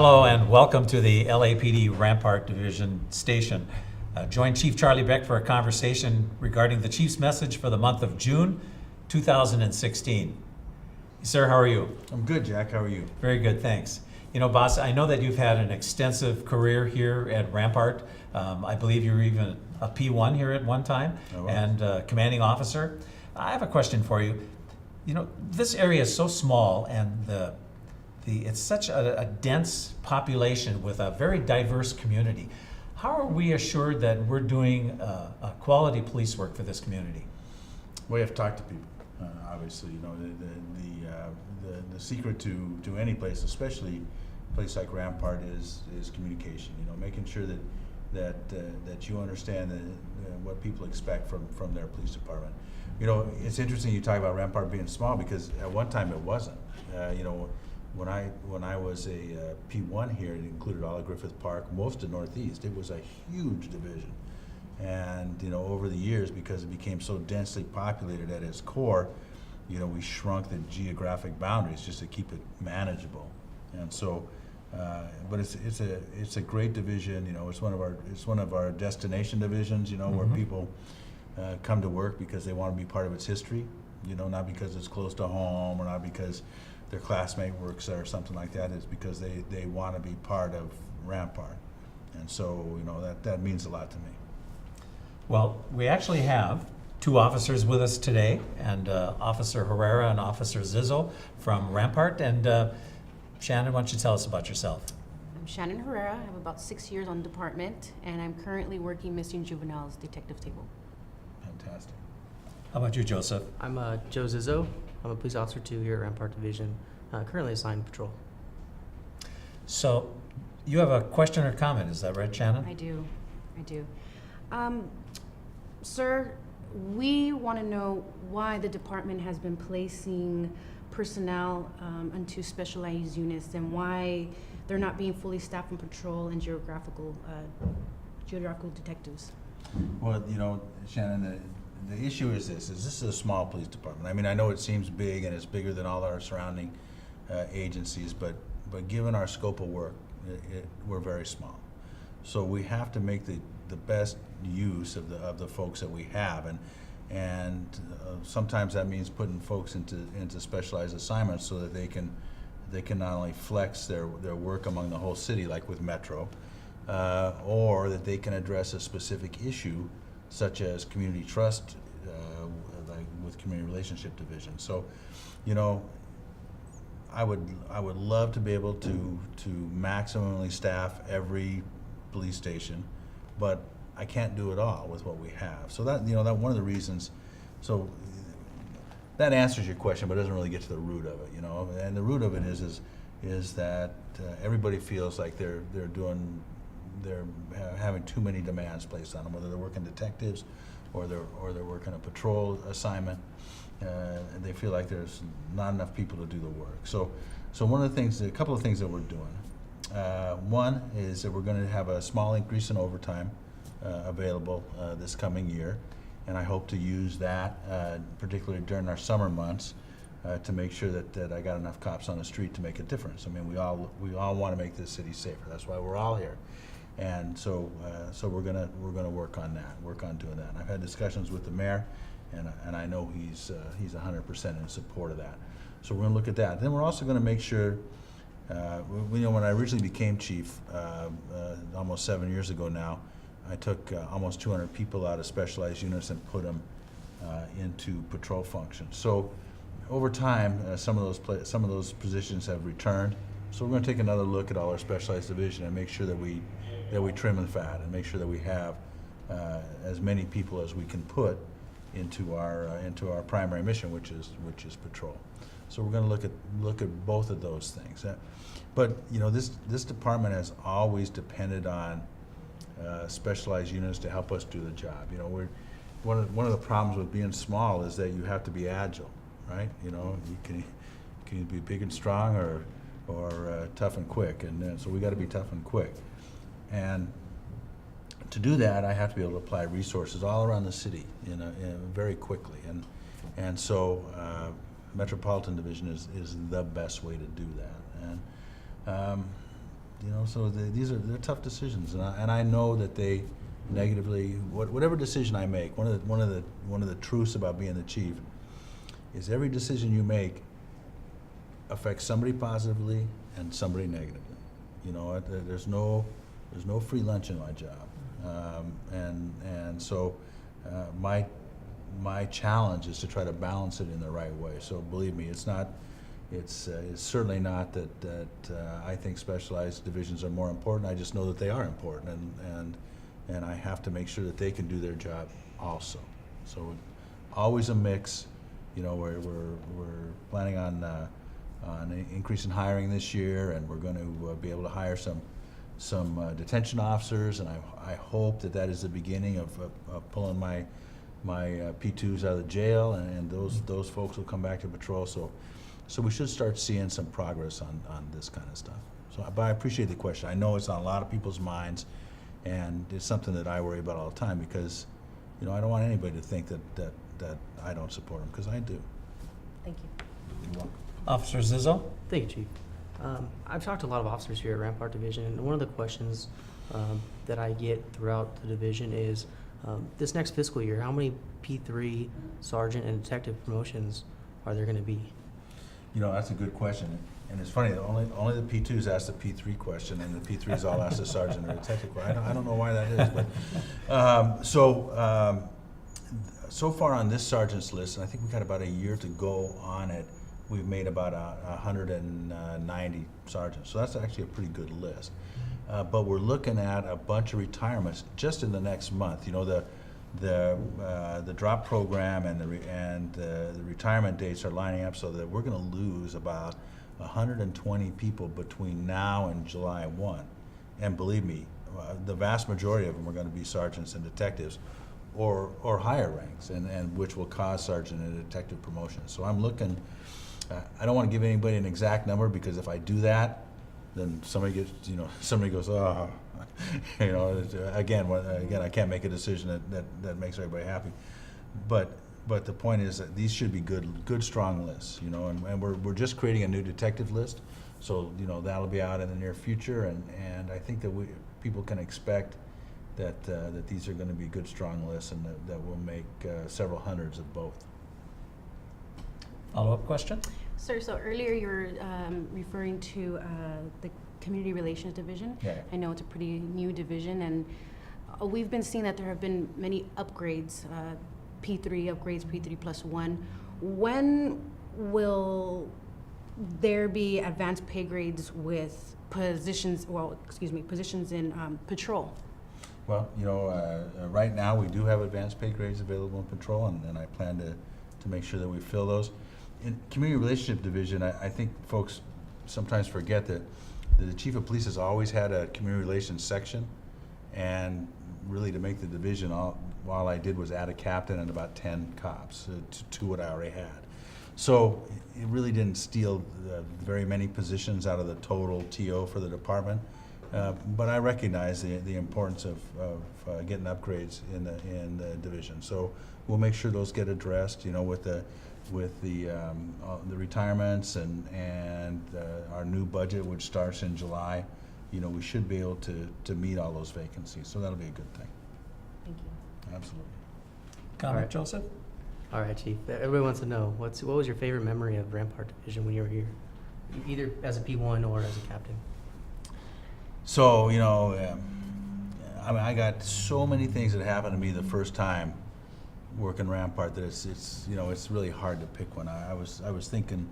Hello and welcome to the LAPD Rampart Division Station. Join Chief Charlie Beck for a conversation regarding the Chief's message for the month of June 2016. Sir, how are you? I'm good, Jack. How are you? Very good, thanks. You know, boss, I know that you've had an extensive career here at Rampart. I believe you were even a P1 here at one time, and commanding officer. I have a question for you. You know, this area is so small, and it's such a dense population with a very diverse community. How are we assured that we're doing a quality police work for this community? We have to talk to people. Obviously, you know, the secret to any place, especially a place like Rampart, is communication. You know, making sure that you understand what people expect from their police department. You know, it's interesting you talk about Rampart being small because at one time it wasn't. You know, when I was a P1 here, it included all of Griffith Park, most of Northeast. It was a huge division. And you know, over the years, because it became so densely populated at its core, you know, we shrunk the geographic boundaries just to keep it manageable. And so, but it's a great division. You know, it's one of our destination divisions. You know, where people come to work because they want to be part of its history. You know, not because it's close to home or not because their classmate works there or something like that. It's because they want to be part of Rampart. And so, you know, that means a lot to me. Well, we actually have two officers with us today, and Officer Herrera and Officer Zizzo from Rampart. And Shannon, why don't you tell us about yourself? I'm Shannon Herrera. I have about 6 years on the department, and I'm currently working missing juveniles detective table. Fantastic. How about you, Joseph? I'm Joe Zizzo. I'm a police officer too here at Rampart Division, currently assigned patrol. So, you have a question or comment, is that right, Shannon? I do. Sir, we want to know why the department has been placing personnel into specialized units and why they're not being fully staffed in patrol and geographical detectives. Well, you know, Shannon, the issue is this is a small police department. I mean, I know it seems big and it's bigger than all our surrounding agencies, but given our scope of work, we're very small. So we have to make the best use of the folks that we have, and sometimes that means putting folks into specialized assignments so that they can not only flex their work among the whole city, like with Metro, or that they can address a specific issue such as community trust, like with community relationship division. So, you know, I would love to be able to maximally staff every police station, but I can't do it all with what we have. So that one of the reasons. So that answers your question, but doesn't really get to the root of it. You know, and the root of it is that everybody feels like they're having too many demands placed on them, whether they're working detectives or they're working a patrol assignment. And they feel like there's not enough people to do the work. So a couple of things that we're doing. One is that we're going to have a small increase in overtime available this coming year, and I hope to use that particularly during our summer months to make sure that I got enough cops on the street to make a difference. I mean, we all want to make this city safer. That's why we're all here. And so we're gonna work on doing that. And I've had discussions with the mayor, and I know he's 100% in support of that. So we're gonna look at that. Then we're also gonna make sure. You know, when I originally became chief, almost 7 years ago now, I took almost 200 people out of specialized units and put them into patrol functions. So over time, some of those positions have returned. So we're going to take another look at all our specialized division and make sure that we trim the fat and make sure that we have as many people as we can put into our primary mission, which is patrol. So we're going to look at both of those things. But you know, this department has always depended on specialized units to help us do the job. You know, one of the problems with being small is that you have to be agile, right? You know, you can be big and strong or tough and quick, and so we got to be tough and quick. And to do that, I have to be able to apply resources all around the city very quickly. And so Metropolitan Division is the best way to do that. And so they're tough decisions, and I know that they negatively, whatever decision I make, one of the truths about being the chief is every decision you make affects somebody positively and somebody negatively. There's no free lunch in my job, and so my challenge is to try to balance it in the right way. So believe me, it's certainly not that I think specialized divisions are more important. I just know that they are important, and I have to make sure that they can do their job also. So always a mix. We're planning on increasing hiring this year, and we're going to be able to hire some detention officers, and I hope that is the beginning of pulling my P2s out of the jail, and those folks will come back to patrol. So we should start seeing some progress on this kind of stuff. But I appreciate the question. I know it's on a lot of people's minds, and it's something that I worry about all the time because, I don't want anybody to think that I don't support them, because I do. Thank you. You're welcome. Officer Zizzo? Thank you, Chief. I've talked to a lot of officers here at Rampart Division, and one of the questions that I get throughout the division is, this next fiscal year, how many P3 sergeant and detective promotions are there going to be? That's a good question. And it's funny, only the P2s ask the P3 question, and the P3s all ask the sergeant or detective question. I don't know why that is, but so far on this sergeant's list, and I think we got about a year to go on it, we've made about 190 sergeants. So that's actually a pretty good list. But we're looking at a bunch of retirements just in the next month. The drop program and the retirement dates are lining up so that we're going to lose about 120 people between now and July 1. And believe me, the vast majority of them are going to be sergeants and detectives, or higher ranks, and which will cause sergeant and detective promotions. So I'm looking. I don't want to give anybody an exact number, because if I do that, then somebody goes, oh, again, I can't make a decision that makes everybody happy. But the point is that these should be good strong lists, and we're just creating a new detective list, so that'll be out in the near future, and I think that people can expect that these are going to be good strong lists, and that will make several hundreds of both. Follow-up question? Sir, so earlier you were referring to the Community Relations Division. Yeah. I know it's a pretty new division, and we've been seeing that there have been many upgrades, P3 upgrades, P3+1. When will there be advanced pay grades with positions in patrol? Well, right now we do have advanced pay grades available in patrol, and I plan to make sure that we fill those. In Community Relationship Division, I think folks sometimes forget that the Chief of Police has always had a community relations section, and really to make the division, all I did was add a captain and about 10 cops to what I already had. So it really didn't steal very many positions out of the total TO for the department, but I recognize the importance of getting upgrades in the division. So we'll make sure those get addressed, with the retirements and our new budget, which starts in July. We should be able to meet all those vacancies, so that'll be a good thing. Thank you. Absolutely. Comment, All right. Joseph? All right, Chief. Everybody wants to know, what was your favorite memory of Rampart Division when you were here, either as a P1 or as a captain? So, I got so many things that happened to me the first time working Rampart that it's really hard to pick one. I was thinking,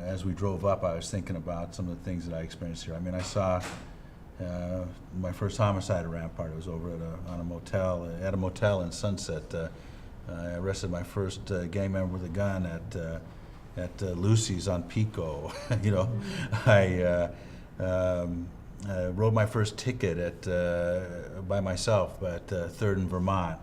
as we drove up, I was thinking about some of the things that I experienced here. I mean, I saw my first homicide at Rampart. It was over at a motel in Sunset. I arrested my first gang member with a gun at Lucy's on Pico. I wrote my first ticket by myself at 3rd and Vermont.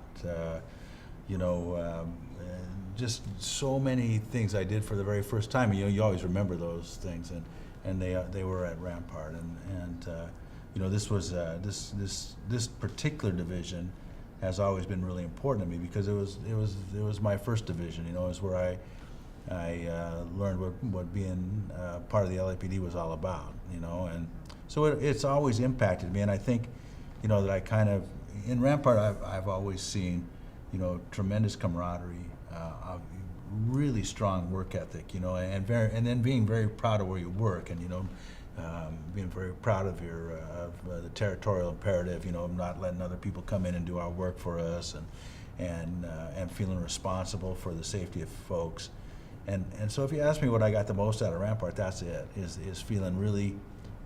Just so many things I did for the very first time. You always remember those things, and they were at Rampart, and this particular division has always been really important to me because it was my first division. It was where I learned what being part of the LAPD was all about. And So it's always impacted me, and I think, you know, that I kind of, in Rampart, I've always seen, you know, tremendous camaraderie, really strong work ethic, you know, and then being very proud of where you work, and, you know, being very proud of the territorial imperative, you know, not letting other people come in and do our work for us, and feeling responsible for the safety of folks. And so if you ask me what I got the most out of Rampart, that's it, is feeling really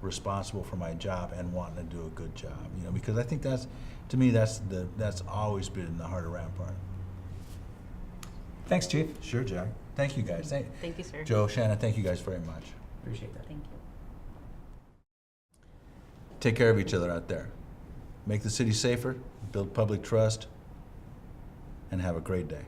responsible for my job and wanting to do a good job, you know, because I think that's, to me, that's always been in the heart of Rampart. Thanks, Chief. Sure, Jack. Thank you, guys. Thank you, sir. Joe, Shannon, thank you guys very much. Appreciate that. Thank you. Take care of each other out there. Make the city safer, build public trust, and have a great day.